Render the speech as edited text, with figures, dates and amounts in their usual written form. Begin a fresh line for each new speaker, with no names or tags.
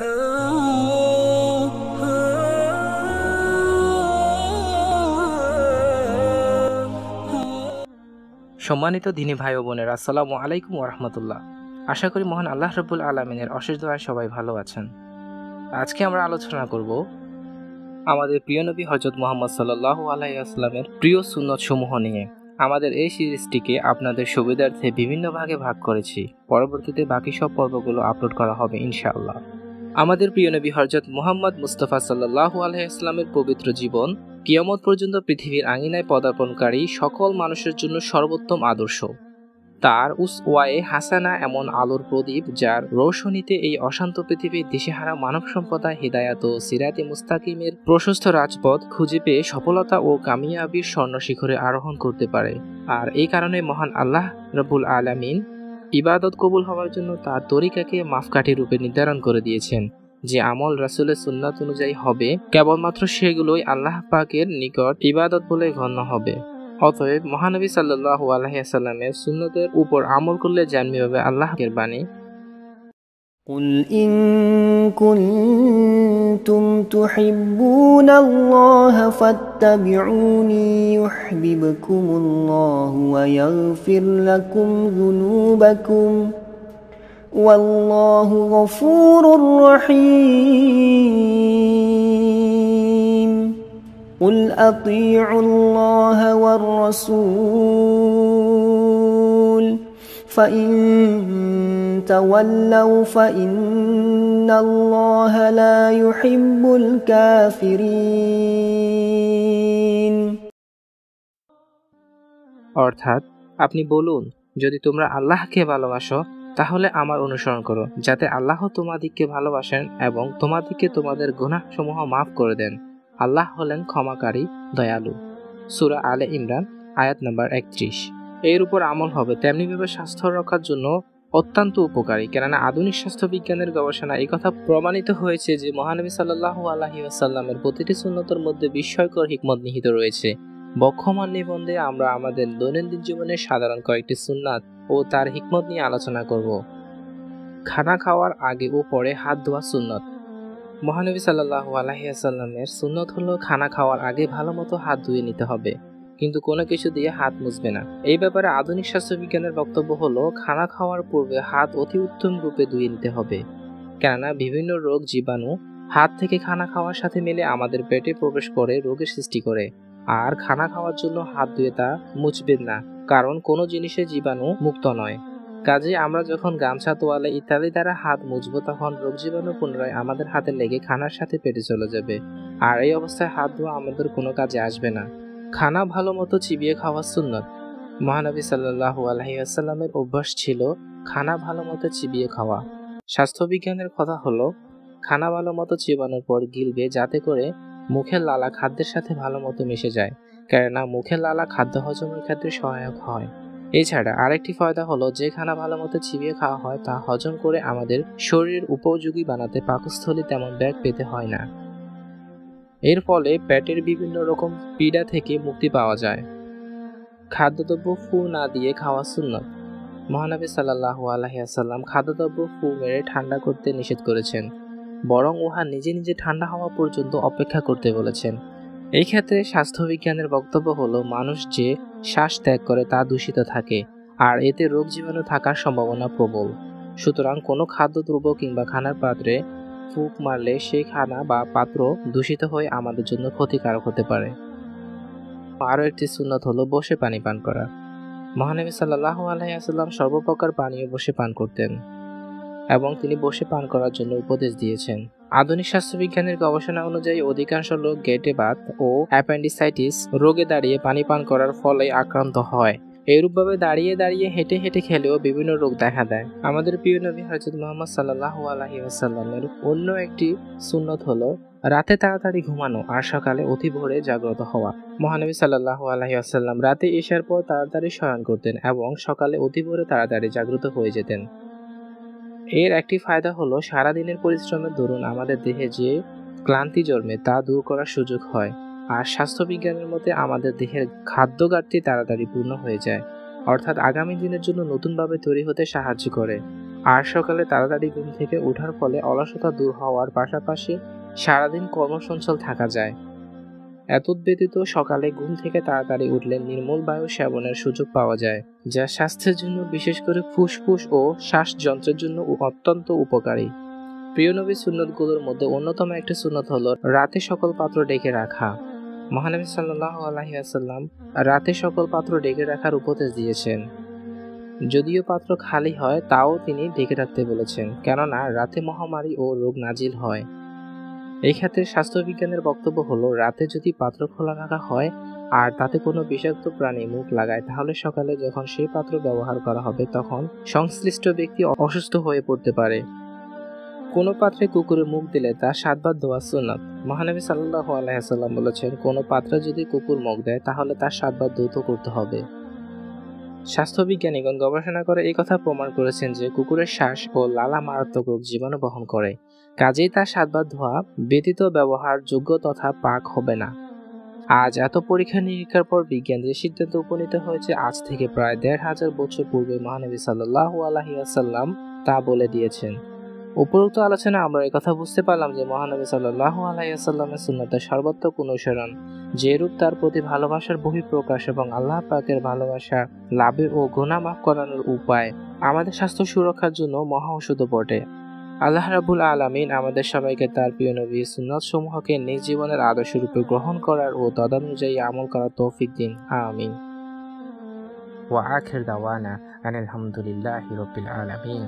সম্মানিত দিনী ভাই ও বোনেরা, আসসালামু আলাইকুম ওয়া রাহমাতুল্লাহ। আশা করি মহান আল্লাহ রাব্বুল আলামিনের অশেষ দয়ায় সবাই ভালো আছেন। আজকে আমরা আলোচনা করব আমাদের প্রিয় নবী হযরত মুহাম্মদ সাল্লাল্লাহু আলাইহি ওয়াসাল্লামের প্রিয় সুন্নত সমূহ নিয়ে। আমাদের এই সিরিজটিকে আপনাদের সুবিধার্থে বিভিন্ন ভাগে ভাগ করেছি। পরবর্তীতে বাকি সব পর্বগুলো আপলোড করা হবে ইনশাআল্লাহ। আমাদের প্রিয় নবী হযরত মুহাম্মদ মুস্তাফা সাল্লাল্লাহু আলাইহি ওয়াসাল্লামের পবিত্র জীবন কিয়ামত পর্যন্ত পৃথিবীর আঙিনায় পদার্পণকারী সকল মানুষের জন্য সর্বোত্তম আদর্শ। তার উসওয়ায়ে হাসানা এমন আলোর প্রদীপ, যার রৌশনীতে এই অশান্ত পৃথিবীর দিশেহারা মানব সম্প্রদায় হিদায়াত ও সিরাতে মুস্তাকিমের প্রশস্ত রাজপথ খুঁজে পেয়ে সফলতা ও কামিয়াবির স্বর্ণ শিখরে আরোহণ করতে পারে। আর এই কারণে মহান আল্লাহ রাব্বুল আলামিন ইবাদত কবুল হওয়ার জন্য তার তরিকাকে মাপকাঠি রূপে নির্ধারণ করে দিয়েছেন। যে আমল রাসূলের সুন্নাত অনুযায়ী হবে, কেবলমাত্র সেগুলোই আল্লাহ পাকের নিকট ইবাদত বলে গণ্য হবে। অতএব মহানবী সাল্লাল্লাহু আলাইহি ওয়াসাল্লামের সুন্নতের উপর আমল করলে জানবে হবে আল্লাহর বাণী,
قل إن كنتم تحبون الله فاتبعوني يحببكم الله ويغفر لكم ذنوبكم والله غفور رحيم قل أطيعوا الله والرسول فإن تولوا فإن الله لا يحب الكافرين।
অর্থাৎ আপনি বলুন, যদি তোমরা আল্লাহকে ভালোবাসো তাহলে আমার অনুসরণ করো, যাতে আল্লাহ তোমাদিগকে ভালোবাসেন এবং তোমাদিগকে তোমাদের গুনাহ সমূহ মাফ করে দেন। আল্লাহ হলেন ক্ষমাকারী, দয়ালু। সূরা আলে ইমরান আয়াত নাম্বার 31। এর উপর আমল হবে তেমনিভাবে স্বাস্থ্য রক্ষার জন্য অত্যন্ত উপকারী, কেননা আধুনিক স্বাস্থ্য বিজ্ঞানের গবেষণা এই কথা প্রমাণিত হয়েছে যে মহানবী সাল্লাল্লাহু আলাইহি ওয়াসাল্লামের প্রতিটি সুন্নতের মধ্যে বিস্ময়কর হিকমত নিহিত রয়েছে। বক্ষমান নিবন্ধে আমরা আমাদের দৈনন্দিন জীবনের সাধারণ কয়েকটি সুন্নাত ও তার হিকমত নিয়ে আলোচনা করব। খানা খাওয়ার আগে ও পরে হাত ধোয়া সুন্নত। মহানবী সাল্লাল্লাহু আলাইহি ওয়াসাল্লামের সুন্নত হলো খানা খাওয়ার আগে ভালোমতো হাত ধুয়ে নিতে হবে, কিন্তু কোনো কিছু দিয়ে হাত মুছবে না। এই ব্যাপারে আধুনিক স্বাস্থ্যবিজ্ঞানের বক্তব্য হলো খানা খাওয়ার পূর্বে হাত অতি উত্তম রূপে ধুয়ে নিতে হবে, কেননা বিভিন্ন রোগ জীবাণু হাত থেকে খানা খাওয়ার সাথে মিলে আমাদের পেটে প্রবেশ করে রোগের সৃষ্টি করে। আর খানা খাওয়ার জন্য হাত ধুয়ে তা মুছবেন না, কারণ কোনো জিনিসের জীবাণু মুক্ত নয়। কাজে আমরা যখন গামছা, তোয়ালে ইত্যাদি দ্বারা হাত মুছবো, তখন রোগ জীবাণু পুনরায় আমাদের হাতে লেগে খানার সাথে পেটে চলে যাবে, আর এই অবস্থায় হাত ধোয়া আমাদের কোনো কাজে আসবে না। খানা ভালো মতো চিবিয়ে খাওয়া সুন্নত। মহানবী সাল্লাল্লাহু আলাইহি ওয়াসাল্লামের অভ্যাস ছিল খানা ভালো মতো চিবিয়ে খাওয়া। স্বাস্থ্যবিজ্ঞানের কথা হলো খানা ভালো মতো চিবানোর পর গিলবে, যাতে করে মুখের লালা খাদ্যের সাথে ভালো মতো মিশে যায়, কেননা মুখের লালা খাদ্য হজমের ক্ষেত্রে সহায়ক হয়। এছাড়া আরেকটি ফায়দা হলো যে খানা ভালো মতো চিবিয়ে খাওয়া হয় তা হজম করে আমাদের শরীর উপযোগী বানাতে পাকস্থলী তেমন ব্যাগ পেতে হয় না। এর ফলে পেটের বিভিন্ন রকম পীড়া থেকে মুক্তি পাওয়া যায়। খাদ্যদ্রব্য ফু না দিয়ে খাওয়া সুন্নত। মহানবী সাল্লাল্লাহু আলাইহি ওয়াসাল্লাম খাদ্যদ্রব্য ফু মেরে ঠান্ডা করতে নিষেধ করেছেন, বরং উহা নিজে নিজে ঠান্ডা হওয়া পর্যন্ত অপেক্ষা করতে বলেছেন। এই ক্ষেত্রে স্বাস্থ্যবিজ্ঞানের বক্তব্য হলো মানুষ যে শ্বাস ত্যাগ করে তা দূষিত থাকে, আর এতে রোগ জীবাণু থাকার সম্ভাবনা প্রবল। সুতরাং কোনো খাদ্যদ্রব্য কিংবা খানার পাত্রে ফুঁক মারলে সেই খানা বা পাত্র দূষিত হয়ে আমাদের জন্য ক্ষতিকারক হতে পারে। আরও একটি সুন্নত হলো বসে পানি পান করা। মহানবী সাল্লাল্লাহু আলাইহি ওয়াসাল্লাম সর্বপ্রকার পানীয় বসে পান করতেন এবং তিনি বসে পান করার জন্য উপদেশ দিয়েছেন। আধুনিক স্বাস্থ্যবিজ্ঞানের গবেষণা অনুযায়ী অধিকাংশ লোক গেটে বাত ও অ্যাপেন্ডিসাইটিস রোগে দাঁড়িয়ে পানি পান করার ফলে আক্রান্ত হয়। এইরূপভাবে দাঁড়িয়ে দাঁড়িয়ে হেঁটে হেঁটে খেলেও বিভিন্ন রোগ দেখা দেয়। আমাদের প্রিয় নবী হযরত মুহাম্মদ সাল্লাল্লাহু আলাইহি ওয়াসাল্লামের অন্য একটি সুন্নত হলো রাতে তাড়াতাড়ি ঘুমানো আর সকালে অতি ভোরে জাগ্রত হওয়া। মহানবী সাল্লাল্লাহু আলাইহি ওয়াসাল্লাম রাতে ইশার পর তাড়াতাড়ি শয়ন করতেন এবং সকালে অতি ভোরে তাড়াতাড়ি জাগ্রত হয়ে যেতেন। এর একটি ফায়দা হলো সারাদিনের পরিশ্রমের দরুন আমাদের দেহে যে ক্লান্তি জন্মে তা দূর করার সুযোগ হয়, আর স্বাস্থ্যবিজ্ঞানের মতে আমাদের দেহের খাদ্য ঘাটতি তাড়াতাড়ি পূর্ণ হয়ে যায়, অর্থাৎ আগামী দিনের জন্য নতুনভাবে তৈরি হতে সাহায্য করে। আর সকালে তাড়াতাড়ি ঘুম থেকে ওঠার ফলে অলসতা দূর হওয়ার পাশাপাশি সারাদিন কর্মসঞ্চল থাকা যায়। এতদ্ব্যতীত সকালে ঘুম থেকে তাড়াতাড়ি উঠলে নির্মল বায়ু সেবনের সুযোগ পাওয়া যায়, যা স্বাস্থ্যের জন্য, বিশেষ করে ফুসফুস ও শ্বাসযন্ত্রের জন্য অত্যন্ত উপকারী। প্রিয় নবীর সুন্নতগুলোর মধ্যে অন্যতম একটি সুন্নত হলো রাতে সকল পাত্র ডেকে রাখা। মহানবী সাল্লাল্লাহু আলাইহি ওয়াসাল্লাম রাতে সকল পাত্র ডেকে রাখার উপদেশ দিয়েছেন। যদিও পাত্র খালি হয় তাও তিনি ঢেকে রাখতে বলেছেন, কেননা রাতে মহামারী ও রোগ নাজিল হয়। এই ক্ষেত্রে স্বাস্থ্যবিজ্ঞানের বক্তব্য হলো, রাতে যদি পাত্র খোলা রাখা হয় আর তাতে কোনো বিষাক্ত প্রাণী মুখ লাগায়, তাহলে সকালে যখন সেই পাত্র ব্যবহার করা হবে তখন সংশ্লিষ্ট ব্যক্তি অসুস্থ হয়ে পড়তে পারে। কোনো পাত্রে কুকুরের মুখ দিলে তা 7 বার ধোয়া সুন্নাত। মহানবী সাল্লাল্লাহু আলাইহি ওয়াসাল্লাম বলেছেন, কোনো পাত্রে যদি কুকুর মুখ দেয় তাহলে তার 7 বার ধৌত করতে হবে। স্বাস্থ্যবিজ্ঞানীগণ গবেষণা করে এই কথা প্রমাণ করেছেন যে কুকুরের শ্বাস ও লালা মারাত্মক রোগ জীবাণু বহন করে, কাজেই তার 7 বার ধোয়া ব্যতীত ব্যবহারযোগ্য তথা পাক হবে না। আজ এত পরীক্ষা নিরীক্ষার পর বিজ্ঞান যে সিদ্ধান্তে উপনীত হয়েছে, আজ থেকে প্রায় 1500 বছর পূর্বে মহানবী সাল্লাল্লাহু আলাইহি ওয়াসাল্লাম তা বলে দিয়েছেন। উপরোক্ত আলোচনা আমরা এই কথা বুঝতে পারলাম যে মহানবী সাল্লাল্লাহু আলাইহি ওয়াসাল্লামের সুন্নতের সর্বাত্মক অনুসরণ, যেরূপ তার প্রতি ভালোবাসার বহিঃপ্রকাশ এবং আল্লাহ পাকের ভালোবাসা লাভের ও গুনাহ মাফ করানোর উপায়, আমাদের স্বাস্থ্য সুরক্ষার জন্য মহা ঔষধ বটে। আল্লাহ রাব্বুল আলামিন আমাদের সবাইকে তার প্রিয় নবীর সুন্নাত সমূহকে নিজ জীবনের আদর্শ রূপে গ্রহণ করার ও তদানুযায়ী আমল করার তৌফিক দিন। আমিন। ওয়া আখির দাওয়ানা আনিল হামদুলিল্লাহি রাব্বিল আলামিন।